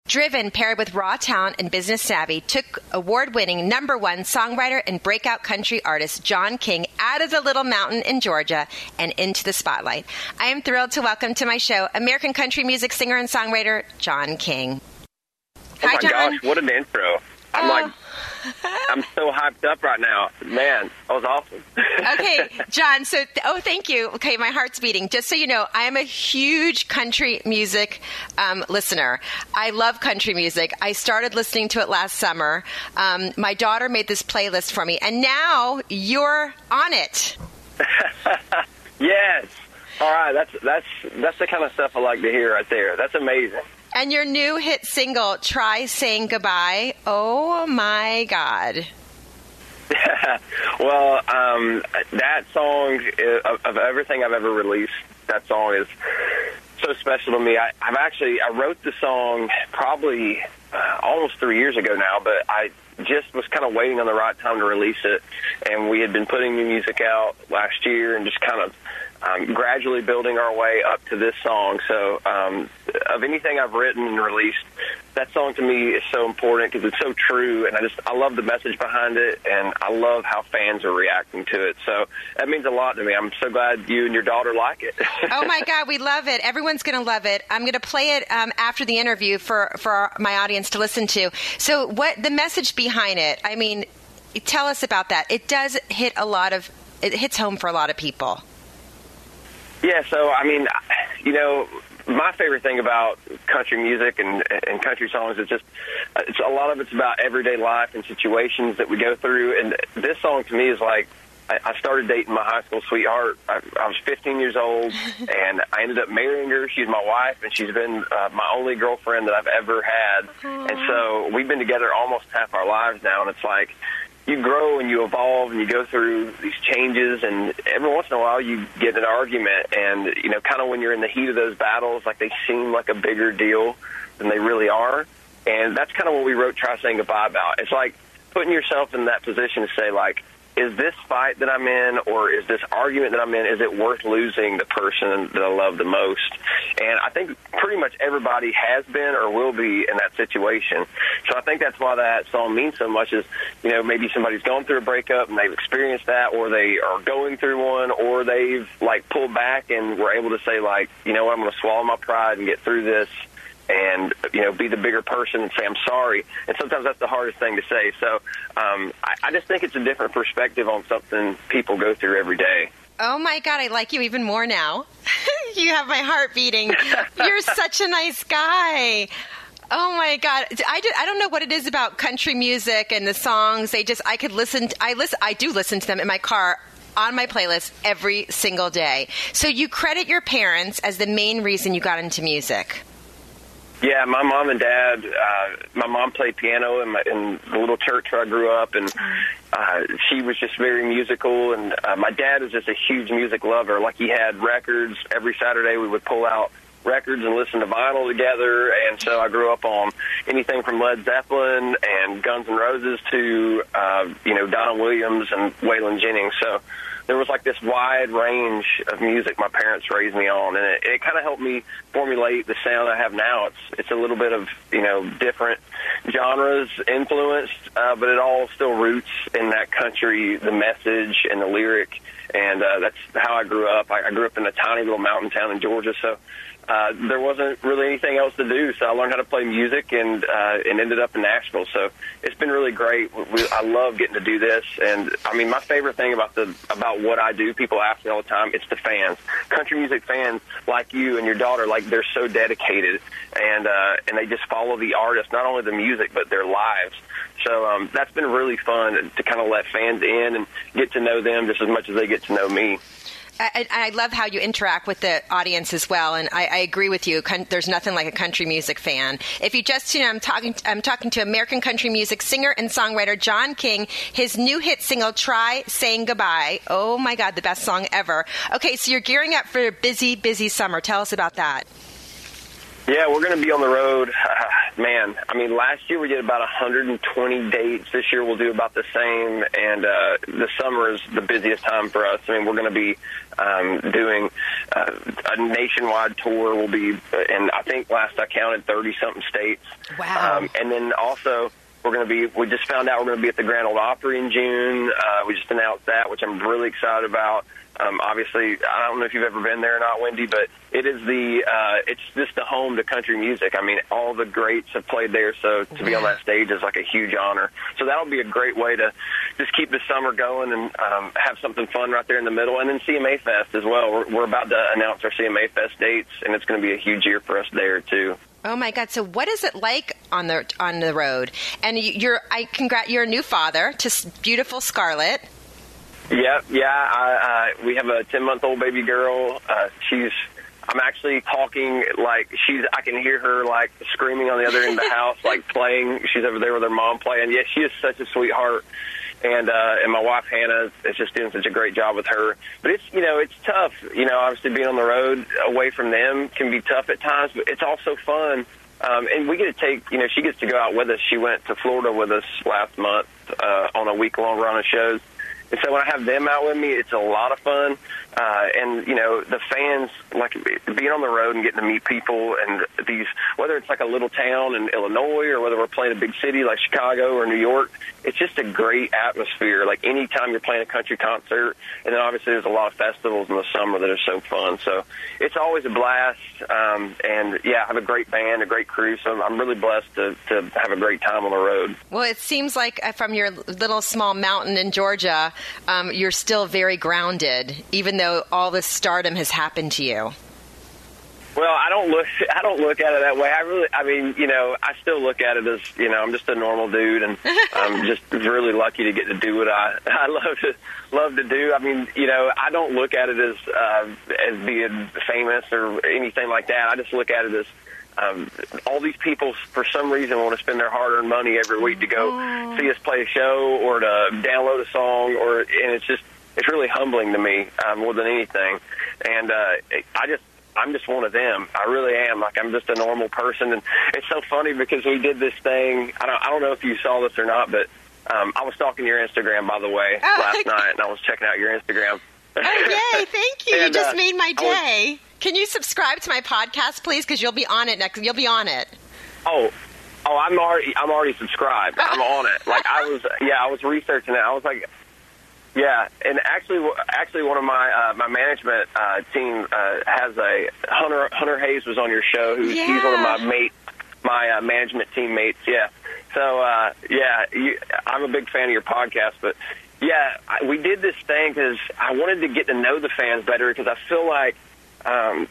Driven, paired with raw talent and business savvy, took award-winning #1 songwriter and breakout country artist John King out of the little mountain in Georgia and into the spotlight. I am thrilled to welcome to my show American country music singer and songwriter John King. Hi, John. Oh my gosh, what an intro. I'm so hyped up right now. Man, that was awesome. Okay, John, thank you. Okay, my heart's beating. Just so you know, I am a huge country music listener. I love country music. I started listening to it last summer. My daughter made this playlist for me, and now you're on it. Yes. All right, that's the kind of stuff I like to hear right there. That's amazing. And your new hit single, Try Saying Goodbye, oh my God. Well, that song, of everything I've ever released, that song is so special to me. I wrote the song probably almost 3 years ago now, but I just was kind of waiting on the right time to release it. And we had been putting new music out last year and just kind of gradually building our way up to this song. So of anything I've written and released, that song to me is so important because it's so true, and I love the message behind it, and I love how fans are reacting to it. So that means a lot to me. I'm so glad you and your daughter like it. Oh my God, we love it. Everyone's going to love it. I'm going to play it after the interview for my audience to listen to. So what the message behind it? I mean, tell us about that. It does hit it hits home for a lot of people. Yeah, so, I mean, you know, my favorite thing about country music and country songs is just a lot of it's about everyday life and situations that we go through. And this song to me is like, I started dating my high school sweetheart. I was 15 years old, and I ended up marrying her. She's my wife, and she's been my only girlfriend that I've ever had. Aww. And so we've been together almost half our lives now, and it's like, you grow and you evolve and you go through these changes, and every once in a while you get in an argument, and, you know, kind of when you're in the heat of those battles, like they seem like a bigger deal than they really are. And that's kind of what we wrote Try Saying Goodbye about. It's like putting yourself in that position to say, like, is this fight that I'm in, or is this argument that I'm in, is it worth losing the person that I love the most? And I think pretty much everybody has been or will be in that situation. So I think that's why that song means so much is, you know, maybe somebody's gone through a breakup and they've experienced that, or they are going through one, or they've, like, pulled back and were able to say, like, you know what, I'm going to swallow my pride and get through this and, you know, be the bigger person and say, I'm sorry. And sometimes that's the hardest thing to say. So I just think it's a different perspective on something people go through every day. Oh, my God, I like you even more now. You have my heart beating. You're such a nice guy. Oh, my God. I don't know what it is about country music and the songs. I do listen to them in my car on my playlist every single day. So you credit your parents as the main reason you got into music. Yeah, my mom and dad, my mom played piano in the little church where I grew up, and she was just very musical, and my dad was just a huge music lover. Like, he had records. Every Saturday we would pull out records and listen to vinyl together, and so I grew up on anything from Led Zeppelin and Guns N' Roses to, you know, Don Williams and Waylon Jennings. So there was like this wide range of music my parents raised me on, and it kind of helped me formulate the sound I have now. It's a little bit of, you know, different genres influenced, but it all still roots in that country, the message and the lyric, and that's how I grew up. I grew up in a tiny little mountain town in Georgia, so there wasn't really anything else to do, so I learned how to play music and ended up in Nashville. So it's been really great. I love getting to do this, and I mean, my favorite thing about what I do, people ask me all the time, it's the fans. Country music fans like you and your daughter, like, they're so dedicated, and they just follow the artist, not only the music but their lives. So that's been really fun to kind of let fans in and get to know them just as much as they get to know me. I love how you interact with the audience as well, and I agree with you. There's nothing like a country music fan. If you just tune in, I'm talking to American country music singer and songwriter John King. His new hit single, Try Saying Goodbye. Oh, my God, the best song ever. Okay, so you're gearing up for a busy, busy summer. Tell us about that. Yeah, we're going to be on the road. Man, I mean, last year we did about 120 dates. This year we'll do about the same, and the summer is the busiest time for us. I mean, we're going to be doing a nationwide tour. We'll be, and I think last I counted, 30-something states. Wow. And then also we're going to be, we just found out we're going to be at the Grand Ole Opry in June. We just announced that, which I'm really excited about. Obviously, I don't know if you've ever been there or not, Wendy, but it is it's just the home to country music. I mean, all the greats have played there, so to be on that stage is like a huge honor. So that'll be a great way to just keep the summer going and have something fun right there in the middle. And then CMA Fest as well. We're about to announce our CMA Fest dates, and it's going to be a huge year for us there too. Oh my God! So what is it like on the road? And you're a new father to beautiful Scarlett. Yep, yeah. We have a 10-month-old baby girl. I'm actually talking like I can hear her like screaming on the other end of the house, like playing. She's over there with her mom playing. Yeah, she is such a sweetheart. And my wife Hannah is just doing such a great job with her. But it's tough. Obviously being on the road away from them can be tough at times, but it's also fun. And we get to take, she gets to go out with us. She went to Florida with us last month on a week-long run of shows. And so when I have them out with me, it's a lot of fun. And, the fans, like being on the road and getting to meet people and whether it's like a little town in Illinois or whether we're playing a big city like Chicago or New York, it's just a great atmosphere. Like anytime you're playing a country concert, and then obviously there's a lot of festivals in the summer that are so fun. So it's always a blast. And yeah, I have a great band, a great crew. So I'm really blessed to have a great time on the road. Well, it seems like from your little small mountain in Georgia, you're still very grounded, even though all this stardom has happened to you. Well, I don't look at it that way. I still look at it as, I'm just a normal dude, and I'm just really lucky to get to do what I love to do. I mean, I don't look at it as being famous or anything like that. I just look at it as all these people, for some reason, want to spend their hard-earned money every week to go see us play a show or to download a song, and it's really humbling to me more than anything. And I'm just one of them. I really am. Like, I'm just a normal person. And it's so funny because we did this thing. I don't know if you saw this or not, but I was stalking your Instagram, by the way, last night, and I was checking out your Instagram. Oh, yay. Thank you. And, you just made my day. Can you subscribe to my podcast, please? Because you'll be on it next. You'll be on it. Oh, I'm already subscribed. I'm on it. Like, I was researching it. I was like, yeah, and actually, one of my management team has a Hunter Hayes was on your show. He's one of my management teammates. Yeah, so I'm a big fan of your podcast. But yeah, we did this thing because I wanted to get to know the fans better. Because I feel like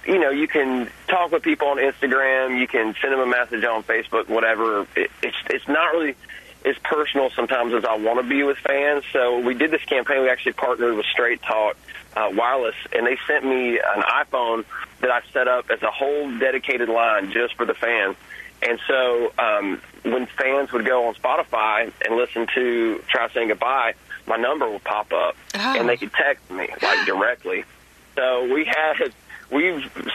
you can talk with people on Instagram, you can send them a message on Facebook, whatever. It's not really as personal sometimes as I want to be with fans. So we did this campaign. We actually partnered with Straight Talk Wireless, and they sent me an iPhone that I set up as a whole dedicated line just for the fans. And so when fans would go on Spotify and listen to Try Saying Goodbye, my number would pop up, and they could text me like directly. So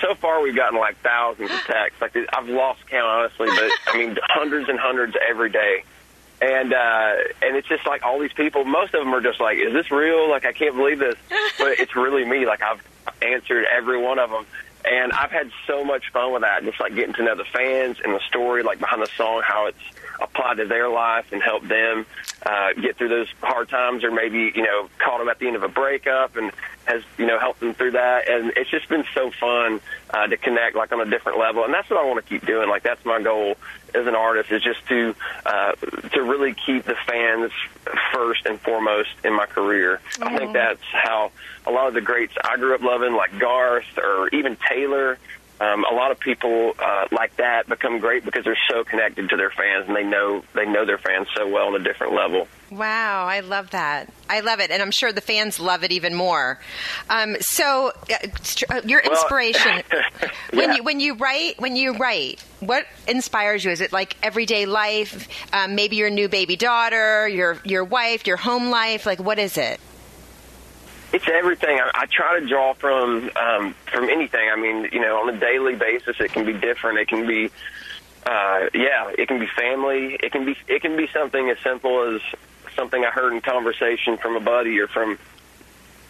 so far we've gotten like thousands of texts. Like, I've lost count, honestly, but I mean hundreds and hundreds every day. And it's just like all these people, most of them are just like, is this real? Like, I can't believe this. But it's really me. Like, I've answered every one of them. And I've had so much fun with that, just like getting to know the fans and the story, like behind the song, how it's applied to their life and helped them get through those hard times, or maybe, caught them at the end of a breakup and has, helped them through that. And it's just been so fun to connect, like, on a different level. And that's what I want to keep doing. Like, that's my goal as an artist, is just to really keep the fans first and foremost in my career. I think that's how a lot of the greats I grew up loving, like Garth or even Taylor, a lot of people like that become great because they're so connected to their fans, and they know their fans so well on a different level. Wow, I love that. I love it, and I'm sure the fans love it even more. So, your inspiration when you write, what inspires you? Is it like everyday life? Maybe your new baby daughter, your wife, your home life? Like, what is it? It's everything. I try to draw from anything. I mean, on a daily basis, it can be different. It can be, it can be family. It can be something as simple as something I heard in conversation from a buddy or from,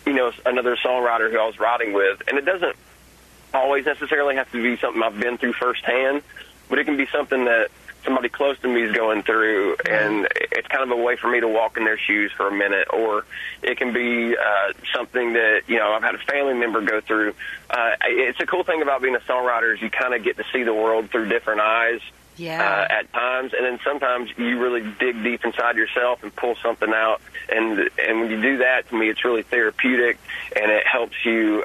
another songwriter who I was writing with. And it doesn't always necessarily have to be something I've been through firsthand, but it can be something that somebody close to me is going through, and it's kind of a way for me to walk in their shoes for a minute. Or it can be something that, I've had a family member go through. It's a cool thing about being a songwriter is you kind of get to see the world through different eyes. Yeah. At times, and then sometimes you really dig deep inside yourself and pull something out, and when you do that, to me, it's really therapeutic, and it helps you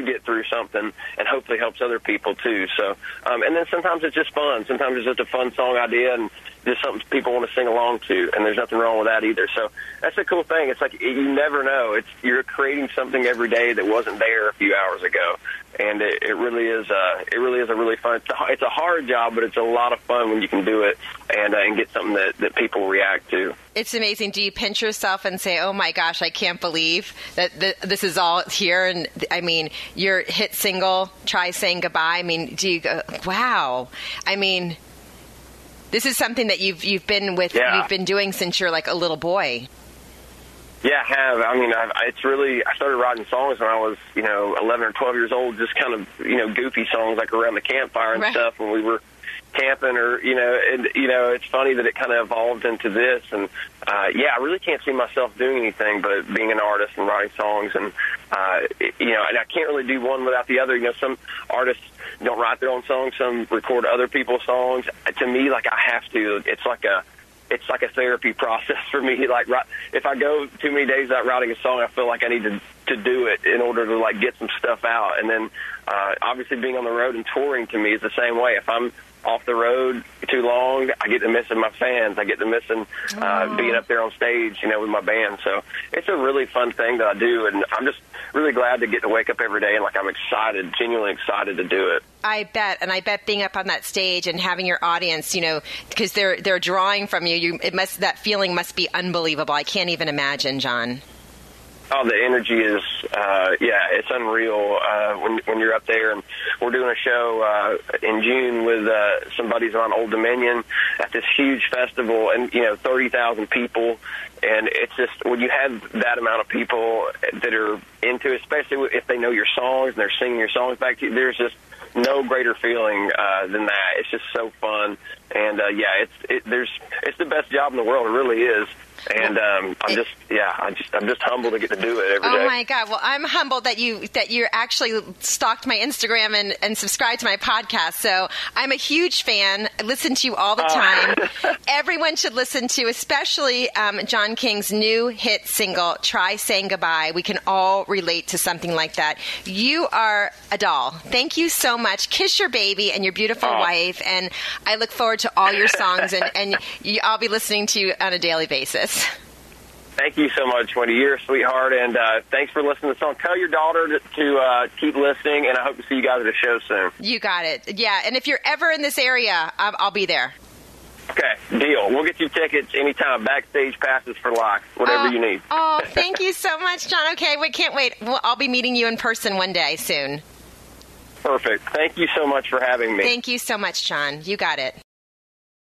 get through something, and hopefully helps other people too. So, and then sometimes it's just fun. Sometimes it's just a fun song idea, and just something people want to sing along to, and there's nothing wrong with that either. So that's a cool thing. It's like you never know. You're creating something every day that wasn't there a few hours ago. And it really is a really fun. It's a hard job, but it's a lot of fun when you can do it and get something that people react to. It's amazing. Do you pinch yourself and say, "Oh my gosh, I can't believe that this is all here"? And I mean, your hit single, "Try Saying Goodbye." I mean, do you go, "Wow"? I mean, this is something that you've been doing since you're like a little boy. Yeah, I have. I mean, I started writing songs when I was, 11 or 12 years old, just kind of, goofy songs like around the campfire and stuff when we were camping it's funny that it kind of evolved into this. And, I really can't see myself doing anything but being an artist and writing songs. And, and I can't really do one without the other. Some artists don't write their own songs. Some record other people's songs. To me, like, I have to. It's like a therapy process for me. Like, if I go too many days without writing a song, I feel like I need to do it in order to, like, get some stuff out. And then, obviously, being on the road and touring to me is the same way. If I'm off the road too long, I get to missing my fans. I get to missing being up there on stage, with my band. So it's a really fun thing that I do, and I'm just really glad to get to wake up every day and, like, I'm excited, genuinely excited to do it. I bet being up on that stage and having your audience, because they're drawing from you, that feeling must be unbelievable. I can't even imagine, John. Oh, the energy is, it's unreal when you're up there. And we're doing a show in June with some buddies on Old Dominion at this huge festival, and 30,000 people. And it's just, when you have that amount of people that are into it, especially if they know your songs and they're singing your songs back to you, there's just no greater feeling than that. It's just so fun. And it's the best job in the world. It really is. And I'm just humbled to get to do it every day. Oh my God! Well, I'm humbled that you actually stalked my Instagram and subscribed to my podcast. So I'm a huge fan. I listen to you all the time. Everyone should listen to, especially John King's new hit single, "Try Saying Goodbye." We can all relate to something like that. You are a doll. Thank you so much. Kiss your baby and your beautiful wife. And I look forward to all your songs, and I'll be listening to you on a daily basis. Thank you so much, Wendy. You're a sweetheart, and thanks for listening to the song. Tell your daughter to keep listening, and I hope to see you guys at a show soon. You got it. Yeah, and if you're ever in this area, I'll be there. Okay, deal. We'll get you tickets anytime, backstage passes for life, whatever you need. Oh, thank you so much, John. Okay, we can't wait. I'll be meeting you in person one day soon. Perfect. Thank you so much for having me. Thank you so much, John. You got it.